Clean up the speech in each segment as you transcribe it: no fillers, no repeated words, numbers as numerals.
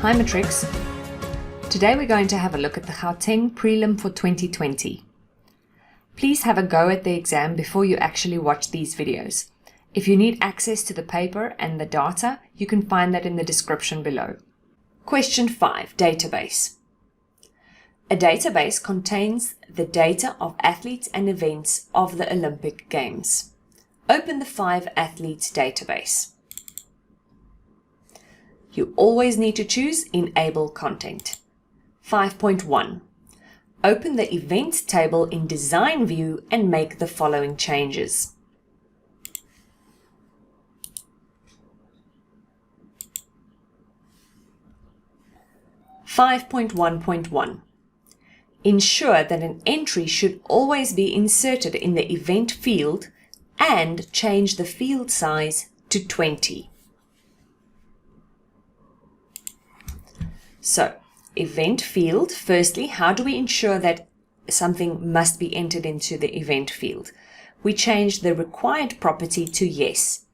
Hi Matrix. Today we're going to have a look at the Gauteng Prelim for 2020. Please have a go at the exam before you actually watch these videos. If you need access to the paper and the data, you can find that in the description below. Question 5. Database. A database contains the data of athletes and events of the Olympic Games. Open the 5 athletes database. You always need to choose Enable Content. 5.1. Open the event table in Design View and make the following changes. (5.1.1) Ensure that an entry should always be inserted in the event field and change the field size to 20. So, event field, firstly, how do we ensure that something must be entered into the event field? We change the required property to yes.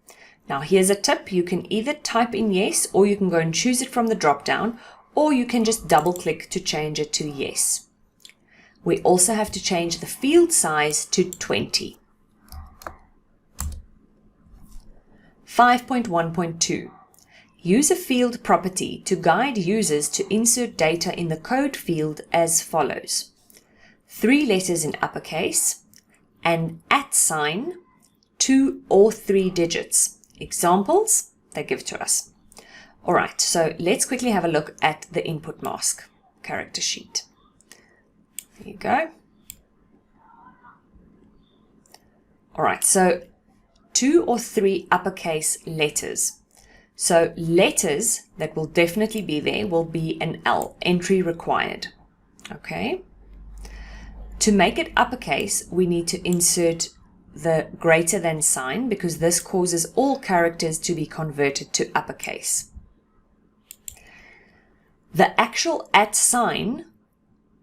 Now here's a tip, you can either type in yes or you can go and choose it from the drop down, or you can just double click to change it to yes. We also have to change the field size to 20. 5.1.2 Use a field property to guide users to insert data in the code field as follows. 3 letters in uppercase, an @ 2 or 3 digits. Examples they give to us. Alright, so let's quickly have a look at the input mask character sheet. There you go. Alright, so 2 or 3 uppercase letters. So letters that will definitely be there will be an L, entry required. Okay. To make it uppercase, we need to insert the greater than sign because this causes all characters to be converted to uppercase. The actual @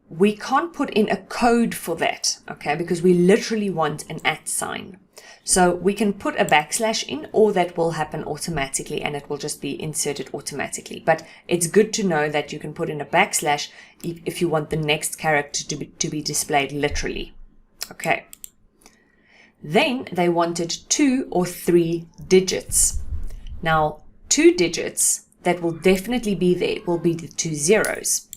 we can't put in a code for that, okay, because we literally want an @. So we can put a / in, or that will happen automatically and it will just be inserted automatically. But it's good to know that you can put in a / if you want the next character to be displayed literally. Okay. Then they wanted 2 or 3 digits. Now, 2 digits that will definitely be there will be the 2 zeros.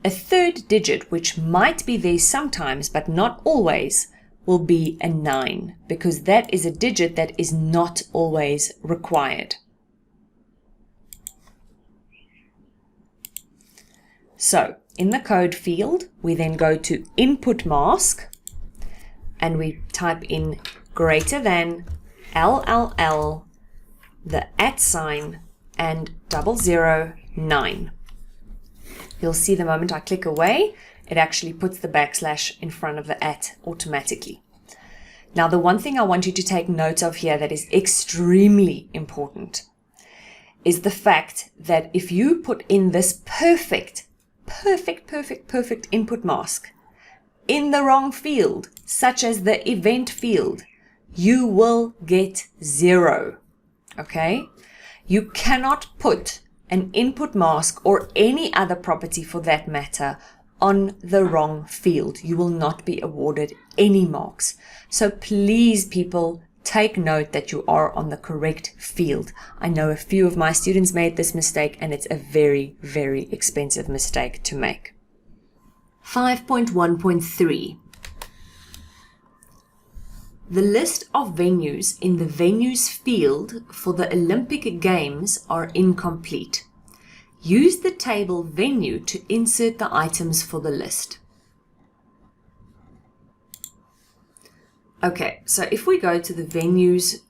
A third digit, which might be there sometimes but not always, will be a 9, because that is a digit that is not always required. So, in the code field, we then go to input mask, and we type in greater than LLL, the @ and 009. You'll see the moment I click away, it actually puts the / in front of the @ automatically. Now, the one thing I want you to take note of here that is extremely important is the fact that if you put in this perfect input mask in the wrong field, such as the event field, you will get 0. Okay? You cannot put an input mask or any other property for that matter on the wrong field. You will not be awarded any marks. So please, people, take note that you are on the correct field. I know a few of my students made this mistake and it's a very, very expensive mistake to make. 5.1.3 The list of venues in the venues field for the Olympic Games are incomplete. Use the table venue to insert the items for the list. Okay, so if we go to the venues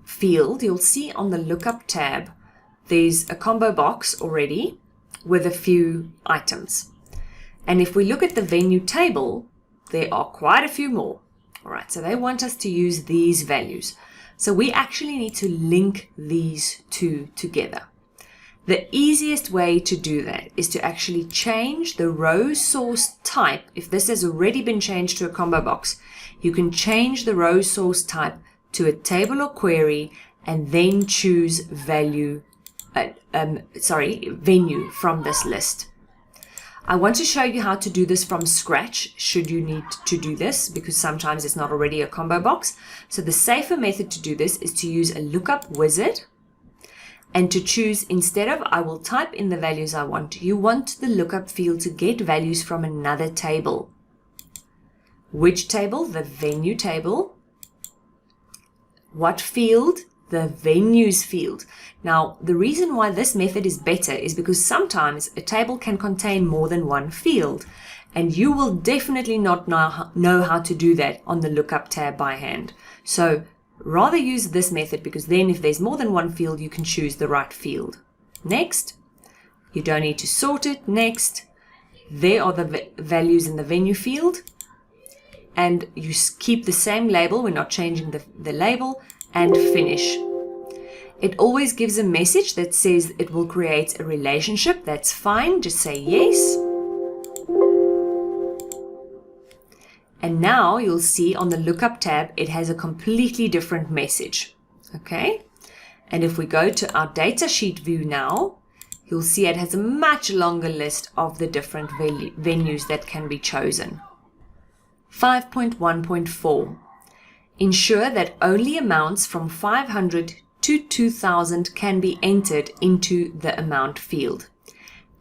field, you'll see on the lookup tab, there's a combo box already with a few items. And if we look at the venue table, there are quite a few more. All right, so they want us to use these values. So we actually need to link these two together. The easiest way to do that is to actually change the row source type. If this has already been changed to a combo box, you can change the row source type to a table or query and then choose value venue from this list. I want to show you how to do this from scratch should you need to do this, because sometimes it's not already a combo box. So the safer method to do this is to use a lookup wizard and to choose, instead of I will type in the values I want, you want the lookup field to get values from another table. Which table? The venue table. What field? The venues field. Now, the reason why this method is better is because sometimes a table can contain more than one field, and you will definitely not know how to do that on the lookup tab by hand. So rather use this method, because then if there's more than one field, you can choose the right field. Next. You don't need to sort it. Next. There are the values in the venue field, and you keep the same label. We're not changing the label. And finish. It always gives a message that says it will create a relationship. That's fine. Just say yes. And now you'll see on the lookup tab, it has a completely different message. Okay. And if we go to our datasheet view now, you'll see it has a much longer list of the different venues that can be chosen. 5.1.4. Ensure that only amounts from 500 to 2000 can be entered into the amount field.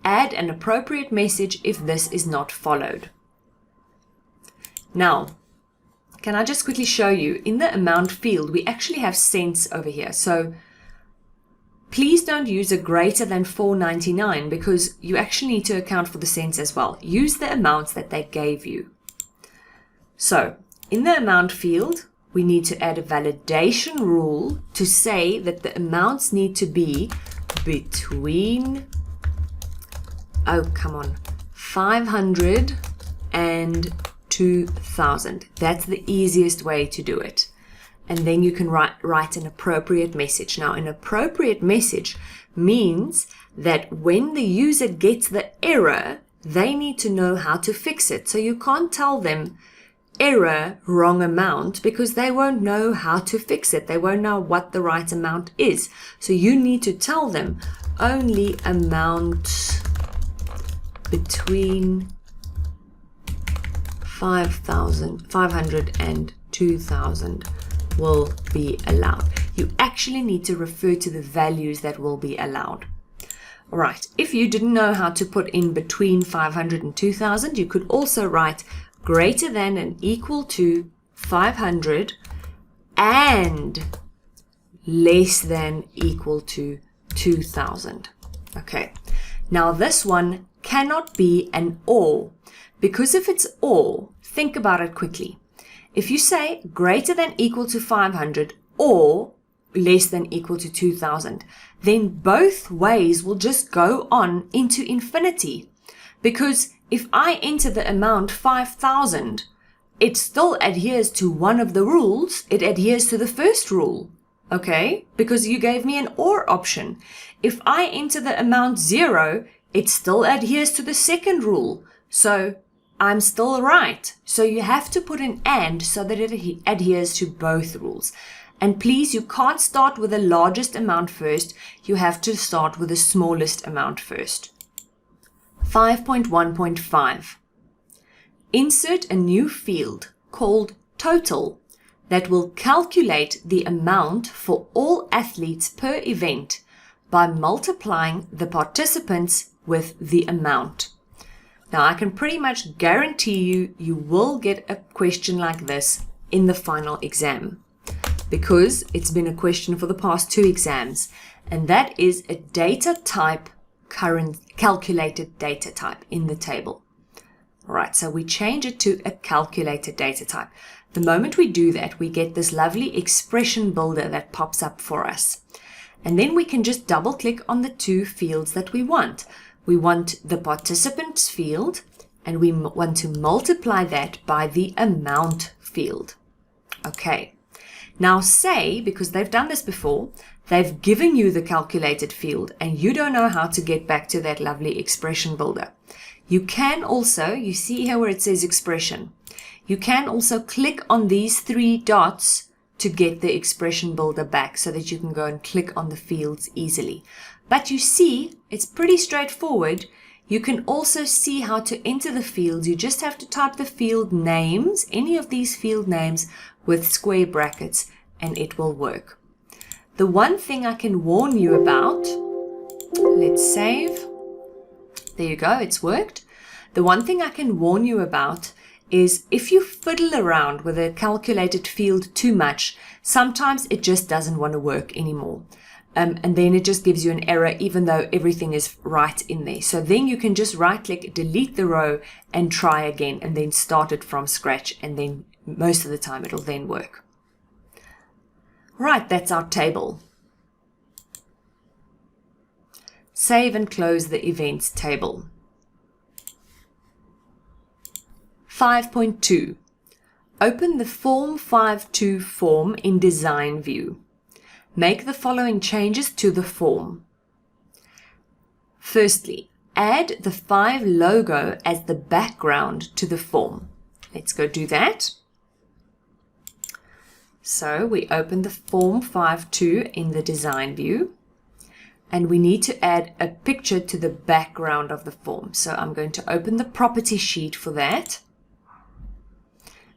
Add an appropriate message if this is not followed. Now, can I just quickly show you, in the amount field, we actually have cents over here. So please don't use a greater than 4.99, because you actually need to account for the cents as well. Use the amounts that they gave you. So in the amount field, we need to add a validation rule to say that the amounts need to be between, 500 and 2000. That's the easiest way to do it. And then you can write an appropriate message. Now, an appropriate message means that when the user gets the error, they need to know how to fix it. So you can't tell them error, wrong amount, because they won't know how to fix it. They won't know what the right amount is. So you need to tell them only amount between 500 and 2000 will be allowed. You actually need to refer to the values that will be allowed. All right. If you didn't know how to put in between 500 and 2000, you could also write greater than and equal to 500 and less than equal to 2000. Okay. Now this one cannot be an or, because if it's or, think about it quickly. If you say greater than equal to 500 or less than equal to 2000, then both ways will just go on into infinity, because if I enter the amount 5,000, it still adheres to one of the rules. It adheres to the first rule, okay? Because you gave me an or option. If I enter the amount 0, it still adheres to the second rule. So I'm still right. So you have to put an and so that it adheres to both rules. And please, you can't start with the largest amount first. You have to start with the smallest amount first. 5.1.5. Insert a new field called total that will calculate the amount for all athletes per event by multiplying the participants with the amount. Now, I can pretty much guarantee you will get a question like this in the final exam, because it's been a question for the past 2 exams, and that is a data type, current calculated data type in the table. All right, so we change it to a calculated data type. The moment we do that, we get this lovely expression builder that pops up for us. And then we can just double click on the 2 fields that we want. We want the participants field, and we want to multiply that by the amount field. Okay. Now say, because they've done this before, they've given you the calculated field and you don't know how to get back to that lovely expression builder. You can also, you see here where it says expression, you can also click on these 3 dots to get the expression builder back so that you can go and click on the fields easily. But you see, it's pretty straightforward. You can also see how to enter the fields. You just have to type the field names, any of these field names with square brackets, and it will work. The one thing I can warn you about, let's save. There you go, it's worked. The one thing I can warn you about is if you fiddle around with a calculated field too much, sometimes it just doesn't want to work anymore. And then it just gives you an error even though everything is right in there. So then you can just right click, delete the row and try again and then start it from scratch, and then most of the time it'll then work. Right, that's our table. Save and close the events table. 5.2. Open the Form 5.2 form in Design View. Make the following changes to the form. Firstly, add the 5 logo as the background to the form. Let's go do that. So we open the Form 5.2 in the Design View, and we need to add a picture to the background of the form. So I'm going to open the property sheet for that.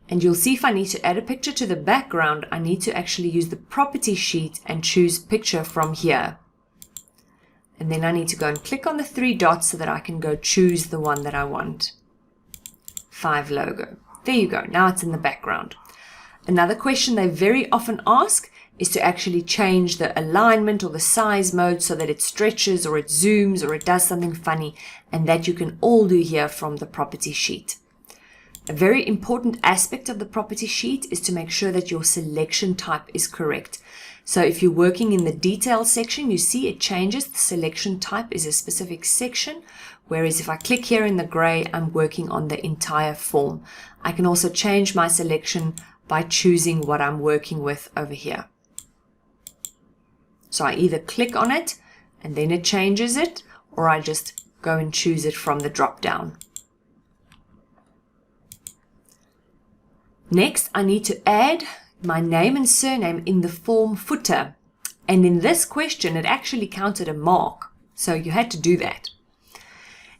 And you'll see if I need to add a picture to the background, I need to actually use the property sheet and choose picture from here. And then I need to go and click on the 3 dots so that I can go choose the one that I want. 5 logo. There you go. Now it's in the background. Another question they very often ask is to actually change the alignment or the size mode so that it stretches or it zooms or it does something funny, and that you can all do here from the property sheet. A very important aspect of the property sheet is to make sure that your selection type is correct. So if you're working in the detail section, you see it changes. The selection type is a specific section, whereas if I click here in the gray, I'm working on the entire form. I can also change my selection by choosing what I'm working with over here. So I either click on it and then it changes it, or I just go and choose it from the drop down. Next, I need to add my name and surname in the form footer. And in this question, it actually counted a mark. So you had to do that.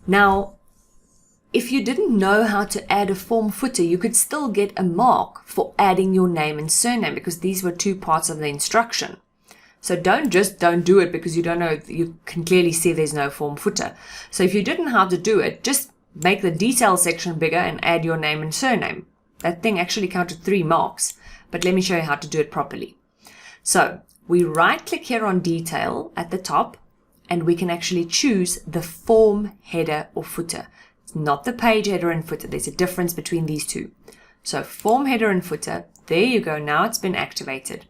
Now, if you didn't know how to add a form footer, you could still get a mark for adding your name and surname, because these were 2 parts of the instruction. So don't do it because you don't know, you can clearly see there's no form footer. So if you didn't know how to do it, just make the detail section bigger and add your name and surname. That thing actually counted 3 marks, but let me show you how to do it properly. So we right click here on detail at the top, and we can actually choose the form header or footer. It's not the page header and footer. There's a difference between these two. So form header and footer, there you go. Now it's been activated.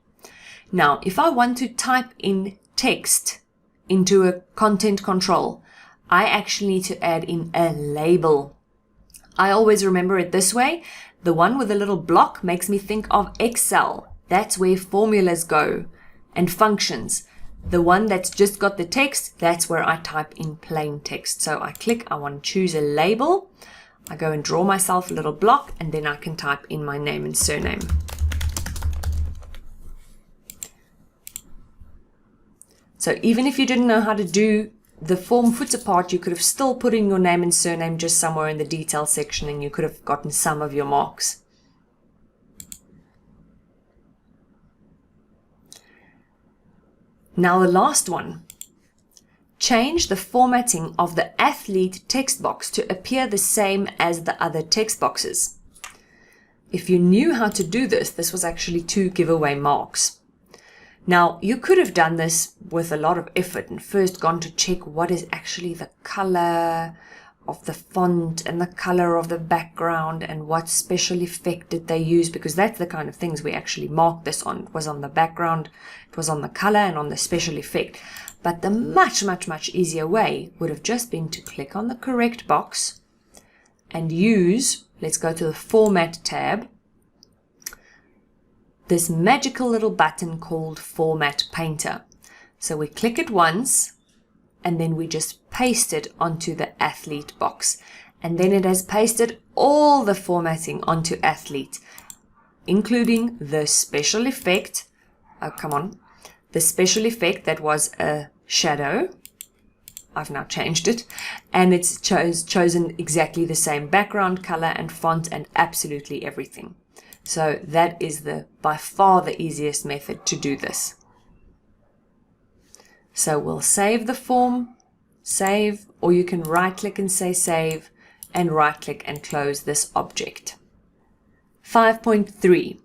Now, if I want to type in text into a content control, I actually need to add in a label. I always remember it this way. The one with the little block makes me think of Excel. That's where formulas go and functions. The one that's just got the text, that's where I type in plain text. So I click, I want to choose a label. I go and draw myself a little block, and then I can type in my name and surname. So even if you didn't know how to do the form footer part, you could have still put in your name and surname just somewhere in the detail section, and you could have gotten some of your marks. Now the last one. Change the formatting of the athlete text box to appear the same as the other text boxes. If you knew how to do this, this was actually 2 giveaway marks. Now, you could have done this with a lot of effort and first gone to check what is actually the color of the font and the color of the background and what special effect did they use, because that's the kind of things we actually marked this on. It was on the background, it was on the color and on the special effect. But the much easier way would have just been to click on the correct box and use, let's go to the Format tab, this magical little button called Format Painter. So we click it once and then we just paste it onto the athlete box. And then it has pasted all the formatting onto athlete, including the special effect. Oh, come on. The special effect that was a shadow. I've now changed it, and it's chosen exactly the same background color and font and absolutely everything. So that is by far the easiest method to do this. So we'll save the form, save, or you can right click and say save, and right click and close this object. 5.3.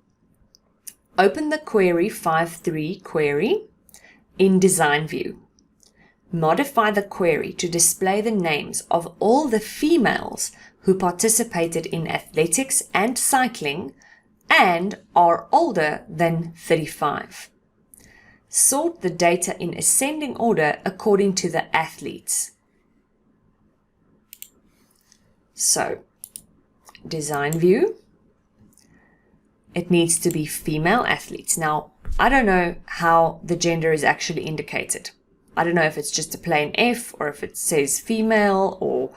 Open the query 5.3 query in design view. Modify the query to display the names of all the females who participated in athletics and cycling and are older than 35. Sort the data in ascending order according to the athletes. So, design view. It needs to be female athletes. Now, I don't know how the gender is actually indicated. I don't know if it's just a plain F or if it says female or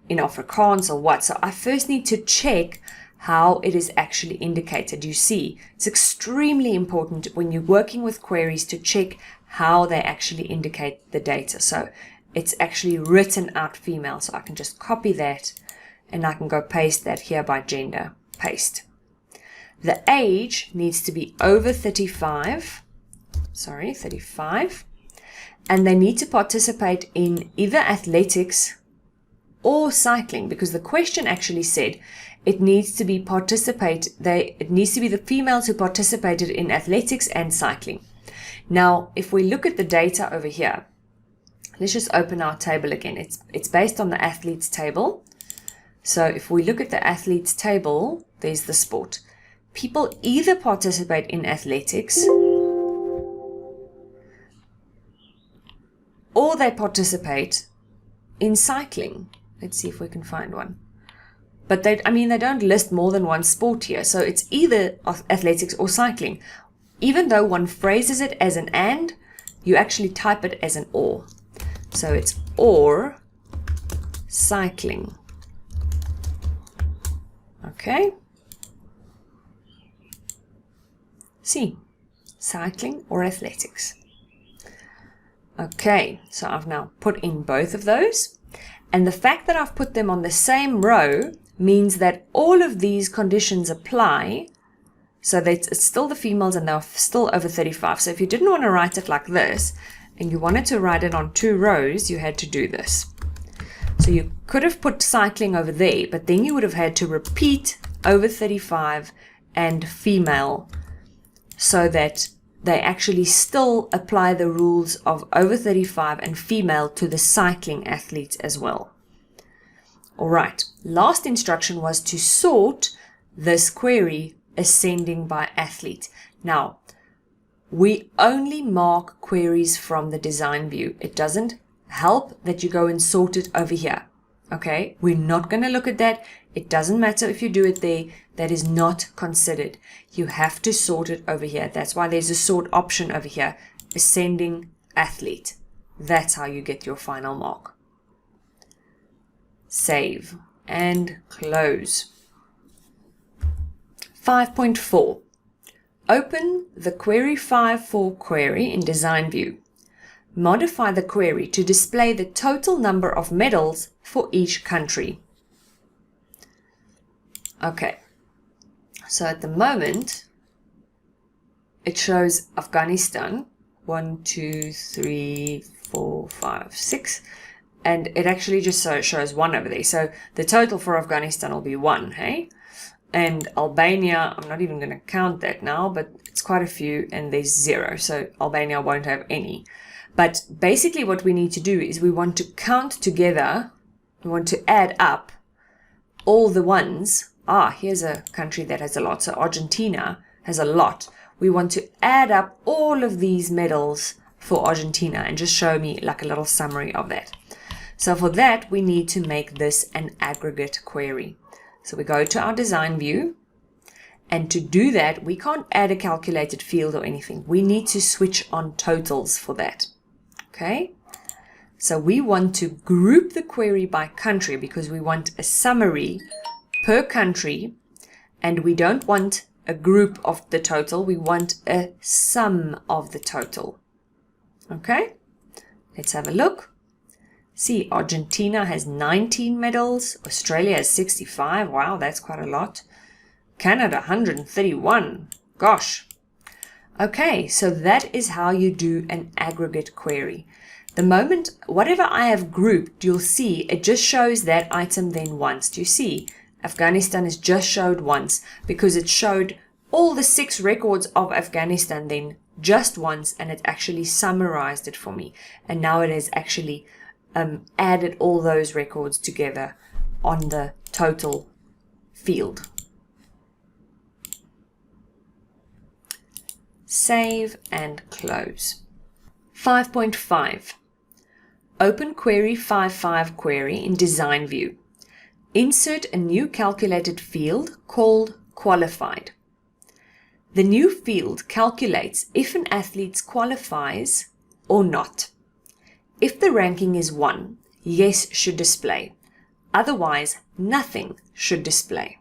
in Afrikaans or what. So I first need to check how it is actually indicated. You see, it's extremely important when you're working with queries to check how they actually indicate the data. So it's actually written out female. So I can just copy that and I can go paste that here by gender. Paste. The age needs to be over 35. Sorry, 35. And they need to participate in either athletics or cycling, because the question actually said it needs to be it needs to be the females who participated in athletics and cycling. Now, if we look at the data over here, let's just open our table again. It's based on the athletes table. So if we look at the athletes table, there's the sport. People either participate in athletics or they participate in cycling. Let's see if we can find one. But they don't list more than one sport here. So it's either athletics or cycling. Even though one phrases it as an and, you actually type it as an or. So it's or cycling. Okay. C, cycling or athletics. Okay, so I've now put in both of those. And the fact that I've put them on the same row means that all of these conditions apply. So that it's still the females and they're still over 35. So if you didn't want to write it like this and you wanted to write it on 2 rows, you had to do this. So you could have put cycling over there, but then you would have had to repeat over 35 and female so that they actually still apply the rules of over 35 and female to the cycling athletes as well. All right, last instruction was to sort this query ascending by athlete. Now, we only mark queries from the design view. It doesn't help that you go and sort it over here. Okay, we're not going to look at that. It doesn't matter if you do it there. That is not considered. You have to sort it over here. That's why there's a sort option over here. Ascending athlete. That's how you get your final mark. Save and close. 5.4. Open the query 5.4 query in design view. Modify the query to display the total number of medals for each country. Okay, so at the moment it shows Afghanistan 1, 2, 3, 4, 5, 6, and it actually just shows 1 over there. So the total for Afghanistan will be 1, hey? And Albania, I'm not even going to count that now, but it's quite a few, and there's 0. So Albania won't have any. But basically what we need to do is we want to count together, we want to add up all the ones. Here's a country that has a lot. So Argentina has a lot. We want to add up all of these medals for Argentina and just show me like a little summary of that. So for that, we need to make this an aggregate query. So we go to our design view. And to do that, we can't add a calculated field or anything. We need to switch on totals for that. Okay. So we want to group the query by country because we want a summary per country, and we don't want a group of the total, we want a sum of the total. Okay, let's have a look. See, Argentina has 19 medals. Australia has 65. Wow, that's quite a lot. Canada, 131. Gosh. Okay, so that is how you do an aggregate query. The moment, whatever I have grouped, you'll see it just shows that item then once. Do you see? Afghanistan is just showed once because it showed all the 6 records of Afghanistan then just once, and it actually summarized it for me. And now it has actually added all those records together on the total field. Save and close. 5.5. Open Query 5.5 query in Design View. Insert a new calculated field called Qualified. The new field calculates if an athlete qualifies or not. If the ranking is 1, yes should display. Otherwise, nothing should display.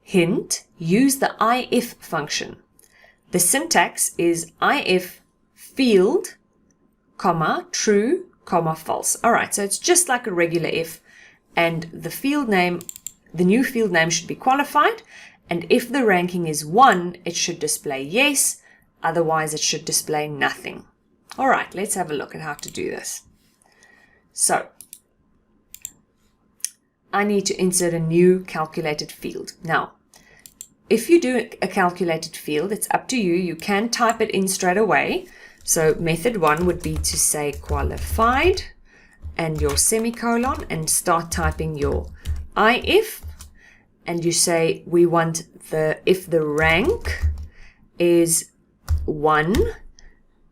Hint, use the if function. The syntax is if field, comma, true, comma, false. All right, so it's just like a regular if, and the field name, the new field name should be qualified, and if the ranking is 1, it should display yes, otherwise it should display nothing. All right, let's have a look at how to do this. So, I need to insert a new calculated field. Now, if you do a calculated field, it's up to you. You can type it in straight away. So method 1 would be to say qualified and your semicolon and start typing your if, and you say we want if the rank is 1,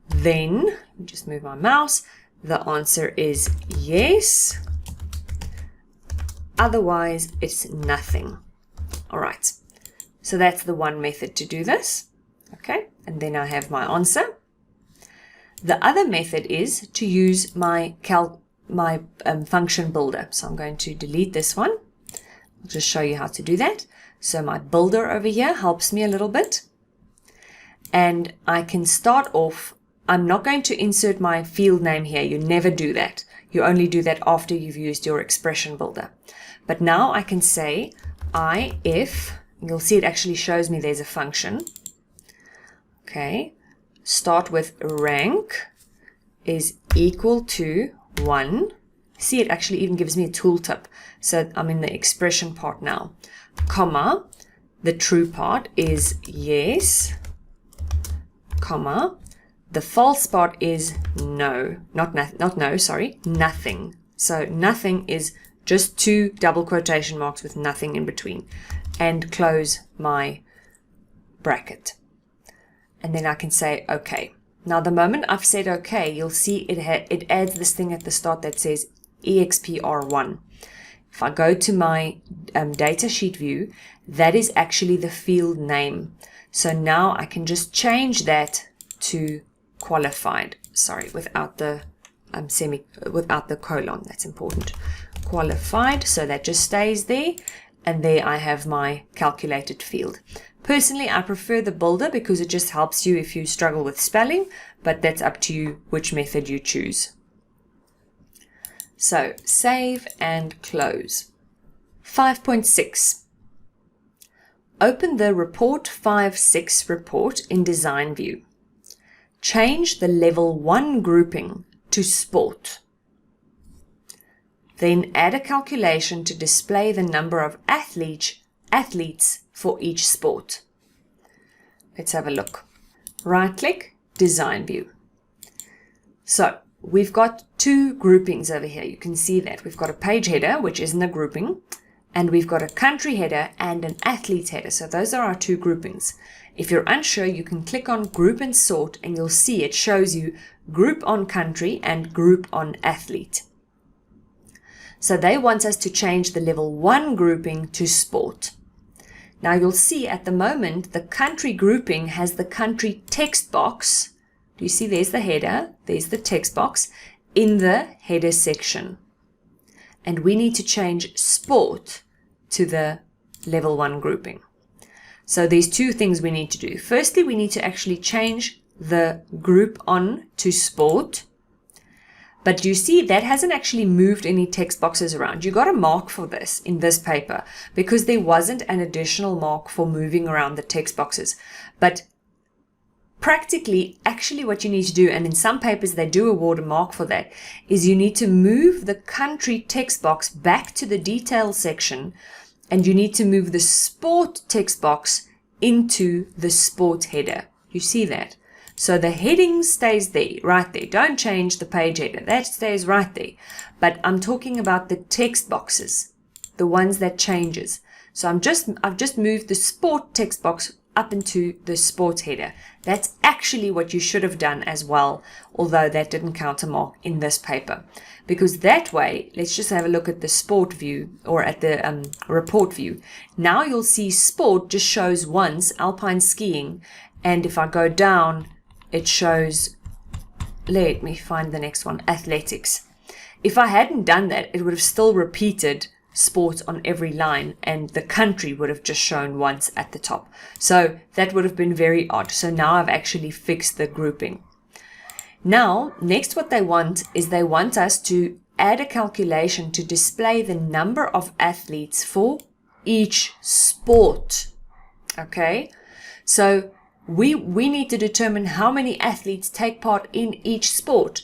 then just move my mouse, the answer is yes, otherwise it's nothing. All right, so that's the one method to do this. Okay, and then I have my answer. The other method is to use my function builder. So I'm going to delete this one. I'll just show you how to do that. So my builder over here helps me a little bit. And I can start off, I'm not going to insert my field name here. You never do that. You only do that after you've used your expression builder. But now I can say if, you'll see it actually shows me there's a function. Okay. Start with rank is equal to 1. See, it actually even gives me a tooltip. So I'm in the expression part now. Comma, the true part is yes, comma, the false part is no, nothing. So nothing is just 2 double quotation marks with nothing in between, and close my bracket. And then I can say OK. Now the moment I've said OK, you'll see it adds this thing at the start that says expr1. If I go to my data sheet view, that is actually the field name. So now I can just change that to qualified. Sorry, without the without the colon. That's important. Qualified. So that just stays there, and there I have my calculated field. Personally, I prefer the builder because it just helps you if you struggle with spelling, but that's up to you which method you choose. So, save and close. 5.6. Open the Report 5.6 report in Design View. Change the Level 1 grouping to Sport. Then add a calculation to display the number of athletes for each sport. Let's have a look. Right-click, Design View. So, we've got 2 groupings over here. You can see that. We've got a page header, which isn't a grouping, and we've got a country header and an athlete header. So those are our 2 groupings. If you're unsure, you can click on Group and Sort, and you'll see it shows you Group on Country and Group on Athlete. So they want us to change the Level 1 grouping to Sport. Now you'll see at the moment the country grouping has the country text box. Do you see there's the header, there's the text box in the header section. And we need to change Sport to the Level 1 grouping. So there's 2 things we need to do. Firstly, we need to actually change the group on to Sport. But you see that hasn't actually moved any text boxes around. You got a mark for this in this paper because there wasn't an additional mark for moving around the text boxes. But practically, actually what you need to do, and in some papers they do award a mark for that, is you need to move the country text box back to the detail section, and you need to move the sport text box into the sport header. You see that? So the heading stays there, right there. Don't change the page header. That stays right there. But I'm talking about the text boxes, the ones that changes. So I've just moved the sport text box up into the sport header. That's actually what you should have done as well, although that didn't count a mark in this paper. Because that way, let's just have a look at the sport view, or at the report view. Now you'll see sport just shows once, alpine skiing, and if I go down, it shows, let me find the next one, athletics. If I hadn't done that, it would have still repeated sports on every line, and the country would have just shown once at the top. So that would have been very odd. So now I've actually fixed the grouping. Now, next what they want is they want us to add a calculation to display the number of athletes for each sport. Okay, so we need to determine how many athletes take part in each sport.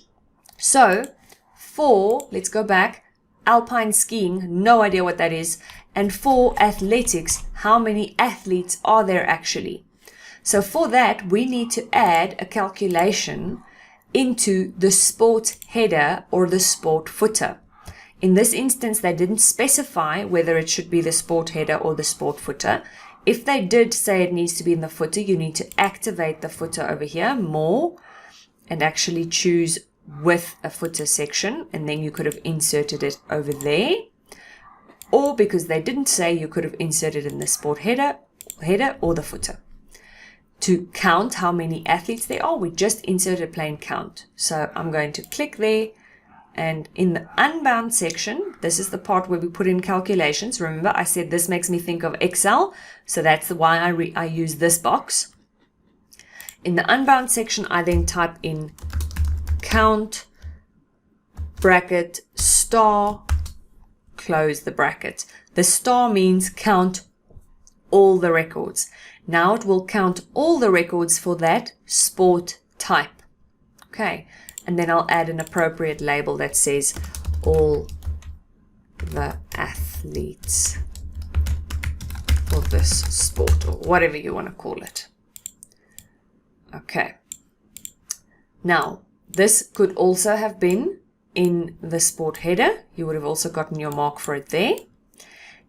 So for, let's go back, alpine skiing, no idea what that is, and for athletics, how many athletes are there actually? So for that, we need to add a calculation into the sport header or the sport footer. In this instance, they didn't specify whether it should be the sport header or the sport footer. If they did say it needs to be in the footer, you need to activate the footer over here, more, and actually choose with a footer section, and then you could have inserted it over there. Or because they didn't say, you could have inserted in the sport header or the footer. To count how many athletes there are, we just inserted plain count. So I'm going to click there, and in the unbound section, this is the part where we put in calculations. Remember, I said this makes me think of Excel, so that's why I use this box. In the unbound section, I then type in count, bracket, star, close the bracket. The star means count all the records. Now it will count all the records for that sport type. Okay, and then I'll add an appropriate label that says all the athletes for this sport, or whatever you want to call it. Okay. Now, this could also have been in the sport header. You would have also gotten your mark for it there.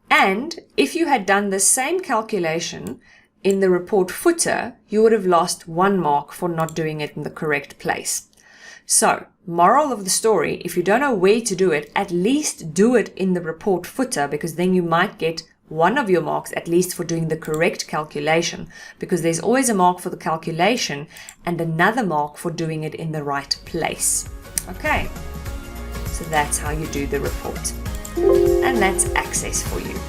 And if you had done the same calculation in the report footer, you would have lost 1 mark for not doing it in the correct place. So, moral of the story, if you don't know where to do it, at least do it in the report footer, because then you might get 1 of your marks at least for doing the correct calculation, because there's always a mark for the calculation and another mark for doing it in the right place. Okay, so that's how you do the report. And that's access for you.